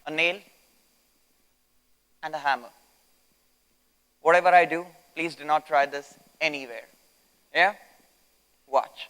a nail, and a hammer. Whatever I do, please do not try this anywhere. Yeah? Watch.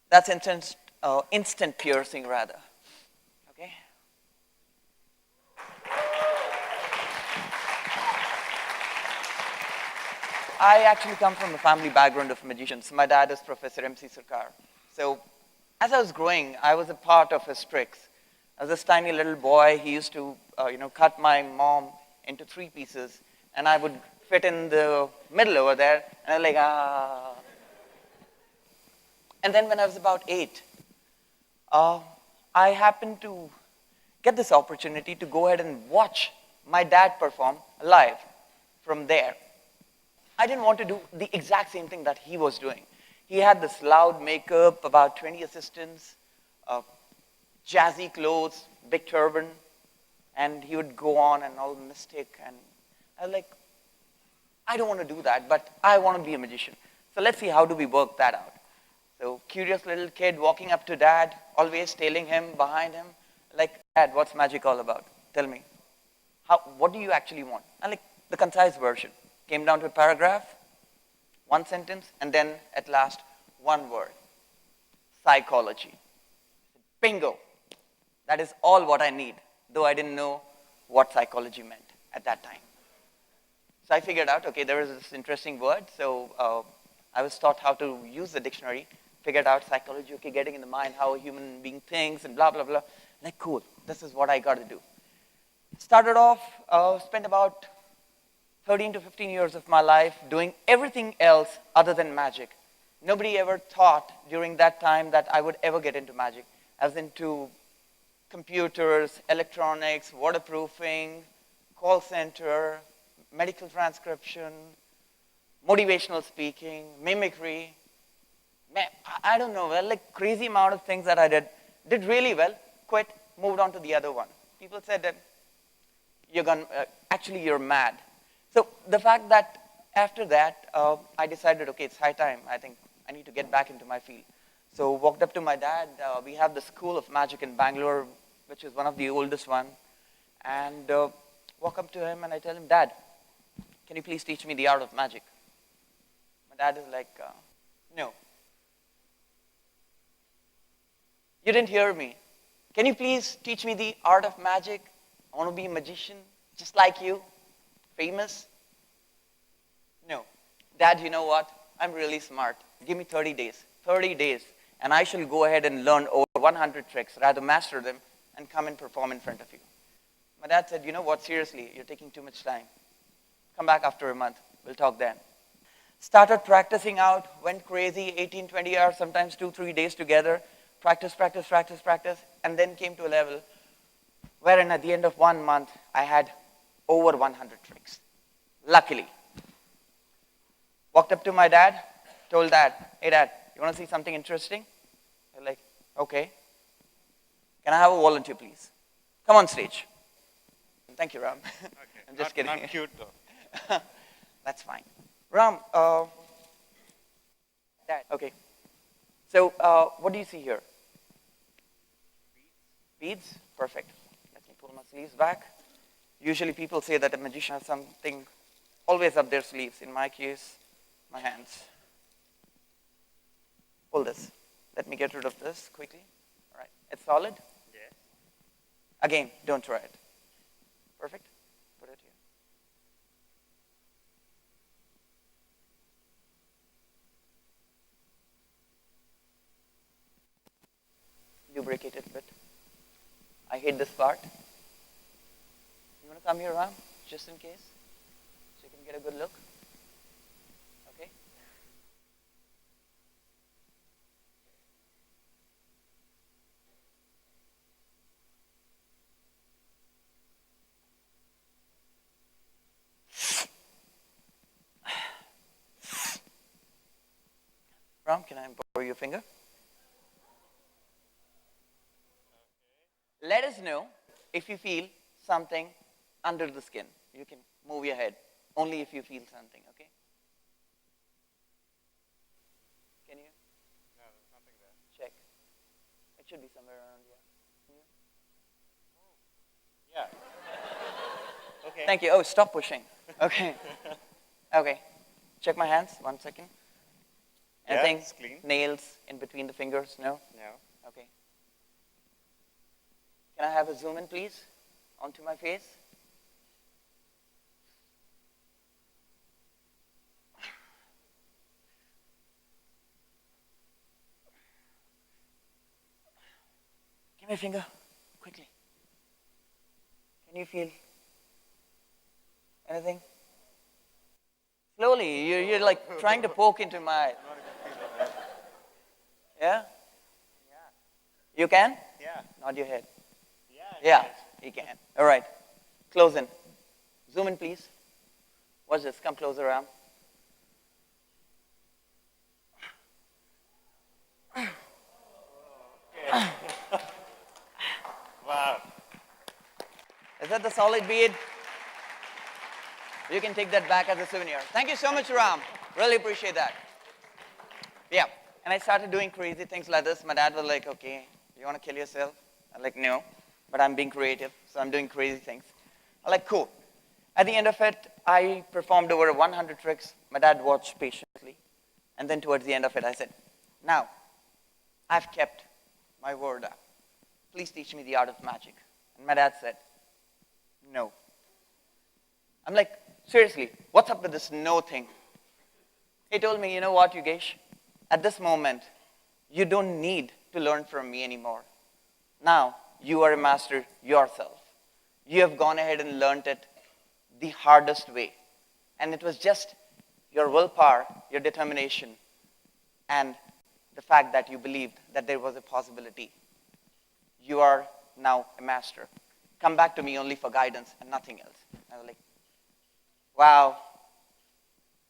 That's instant piercing, rather. Okay? I actually come from a family background of magicians. My dad is Professor M.C. Sarkar. So, as I was growing, I was a part of his tricks. As this tiny little boy, he used to, cut my mom into 3 pieces, and I would fit in the middle over there, and I was like, ah. And then when I was about 8, uh, I happened to get this opportunity to go ahead and watch my dad perform live from there. I didn't want to do the exact same thing that he was doing. He had this loud makeup, about 20 assistants, uh, jazzy clothes, big turban, and he would go on and all mystic. And I was like, I don't want to do that, but I want to be a magician. So let's see how do we work that out. So curious little kid walking up to dad, always tailing him behind him, like, Dad, what's magic all about? Tell me. What do you actually want? And like the concise version. Came down to a paragraph, 1 sentence, and then at last, 1 word. Psychology. Bingo. That is all what I need, though I didn't know what psychology meant at that time. So I figured out, okay, there is this interesting word, so I was taught how to use the dictionary, figured out psychology, okay, getting in the mind how a human being thinks and blah, blah, blah. Like, cool, this is what I got to do. Started off, spent about 13 to 15 years of my life doing everything else other than magic. Nobody ever thought during that time that I would ever get into magic. I was into computers, electronics, waterproofing, call center, medical transcription, motivational speaking, mimicry. Man, I don't know, well, like crazy amount of things that I did. Did really well, quit, moved on to the other one. People said that actually you're mad. So the fact that after that, I decided, okay, it's high time. I think I need to get back into my field. So walked up to my dad. We have the School of Magic in Bangalore, which is one of the oldest one. And walk up to him and I tell him, Dad, can you please teach me the art of magic? My dad is like, no. You didn't hear me. Can you please teach me the art of magic? I want to be a magician, just like you. Famous? No. Dad, you know what? I'm really smart. Give me 30 days. 30 days. And I shall go ahead and learn over 100 tricks, rather master them, and come and perform in front of you. My dad said, you know what, seriously, you're taking too much time. Come back after a month. We'll talk then. Started practicing out, went crazy, 18, 20 hours, sometimes 2, 3 days together. Practice, practice, practice, practice, and then came to a level wherein at the end of 1 month, I had over 100 tricks, luckily. Walked up to my dad, told Dad, hey Dad, you want to see something interesting? They're like, okay. Can I have a volunteer, please? Come on stage. Thank you, Ram. Okay. I'm just kidding. Not cute, though. That's fine. Ram, Dad, okay. So what do you see here? Beads? Perfect. Let me pull my sleeves back. Usually people say that a magician has something always up their sleeves. In my case, my hands. Pull this. Let me get rid of this quickly. All right. It's solid? Yes. Again, don't try it. Perfect. Put it here. Lubricate it a bit. I hate this part. You want to come here, Ram, just in case, so you can get a good look? Okay. Ram, can I borrow your finger? Let us know if you feel something under the skin. You can move your head only if you feel something, okay? Can you? No, there's nothing there. Check. It should be somewhere around here. Yeah. Okay. Thank you. Oh, stop pushing. Okay. Okay. Check my hands. 1 second. Yeah, Anything? it's clean. Nails in between the fingers? No? No. Okay. Can I have a zoom in, please, onto my face? Give me a finger, quickly. Can you feel anything? Slowly, you're like trying to poke into my. Yeah? You can? Yeah. Nod your head. Yeah. Yeah, you can. All right. Close in. Zoom in, please. Watch this. Come closer, Ram. Wow. Is that the solid bead? You can take that back as a souvenir. Thank you so much, Ram. Really appreciate that. Yeah. And I started doing crazy things like this. My dad was like, okay, you want to kill yourself? I'm like, no. But I'm being creative, so I'm doing crazy things. I'm like, cool. At the end of it, I performed over 100 tricks. My dad watched patiently. And then towards the end of it, I said, now, I've kept my word up. Please teach me the art of magic. And my dad said, no. I'm like, seriously, what's up with this no thing? He told me, you know what, Yogesh? At this moment, you don't need to learn from me anymore. Now, you are a master yourself. You have gone ahead and learned it the hardest way. And it was just your willpower, your determination, and the fact that you believed that there was a possibility. You are now a master. Come back to me only for guidance and nothing else. I was like, wow,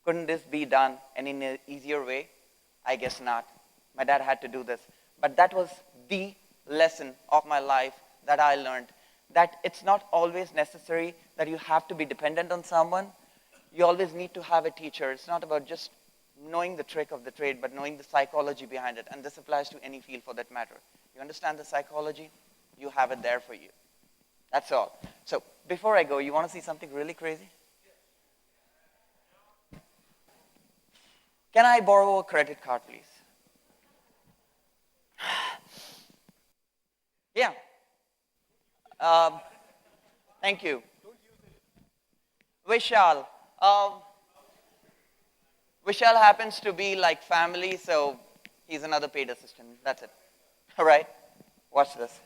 couldn't this be done any easier way? I guess not. My dad had to do this. But that was the lesson of my life that I learned, that it's not always necessary that you have to be dependent on someone. You always need to have a teacher. It's not about just knowing the trick of the trade, but knowing the psychology behind it. And this applies to any field for that matter. You understand the psychology? You have it there for you. That's all. So before I go, you want to see something really crazy? Can I borrow a credit card, please? Yeah. Thank you. Vishal. Vishal happens to be like family, so he's another paid assistant. That's it. All right? Watch this.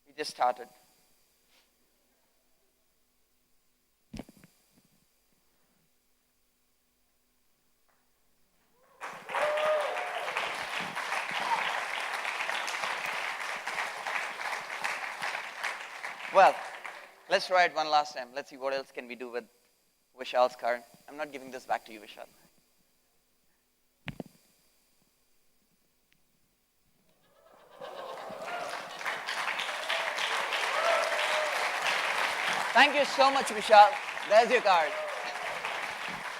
We just started. Well, let's try it one last time. Let's see what else can we do with Vishal's card. I'm not giving this back to you, Vishal. Thank you so much, Vishal. There's your card.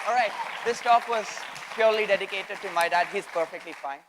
All right, this talk was purely dedicated to my dad. He's perfectly fine.